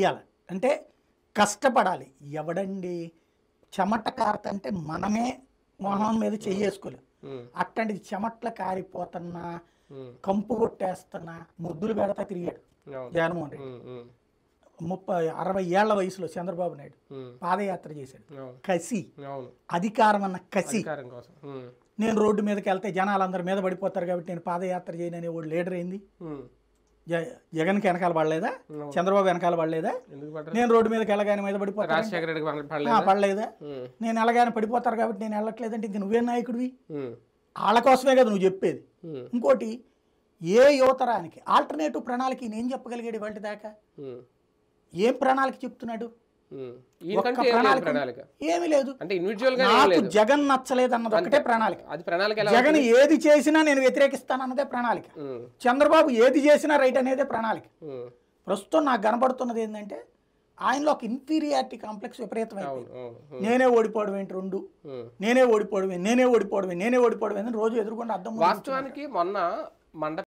చేయాలి అంటే కష్టపడాలి. ఎవడండి చెమట కారుతంటే మనమే మొహం మీద చెయ్యేసుకోలేం. అట్లాంటిది చెమట్ల కారిపోతున్నా కంపు కొట్టేస్తున్నా ముద్దులు పెడతా తిరిగాడు జగన్మోహన్ రెడ్డి. 60 ఏళ్ల వయసులో చంద్రబాబు నాయుడు పాదయాత్ర చేశాడు. కసి, అధికారం అన్న కసి. నేను రోడ్డు మీదకి వెళ్తే జనాలందరి మీద పడిపోతారు కాబట్టి నేను పాదయాత్ర చేయననే వాడు లీడర్ ఏంది? జగన్కి వెనకాల పడలేదా? చంద్రబాబు వెనకాల పడలేదా? నేను రోడ్డు మీదకి వెళ్ళగానే మీద పడలేదా? నేను వెళ్ళగానే పడిపోతారు కాబట్టి నేను వెళ్ళట్లేదంటే ఇంక నువ్వే నాయకుడివి. వాళ్ళ కోసమే కదా నువ్వు చెప్పేది. ఇంకోటి, ఏ యువతరానికి ఆల్టర్నేటివ్ ప్రణాళిక నేను చెప్పగలిగాడు ఇవాళ దాకా? ఏం ప్రణాళిక చెప్తున్నాడు? ఏమీ లేదు. నాకు జగన్ నచ్చలేదు అన్నది ఒకటే ప్రణాళిక. జగన్ ఏది చేసినా నేను వ్యతిరేకిస్తానన్నదే ప్రణాళిక. చంద్రబాబు ఏది చేసినా రైట్ అనేదే ప్రణాళిక. ప్రస్తుతం నాకు కనబడుతున్నది ఏంటంటే ఆయనలో ఒక ఇన్ఫీరియారిటీ కాంప్లెక్స్ విపరీతమైంది. నేనే ఓడిపోవడం ఏంటి, రెండు నేనే ఓడిపోవడమే అని రోజు ఎదుర్కొంటే అర్థం. వాస్తవానికి మొన్న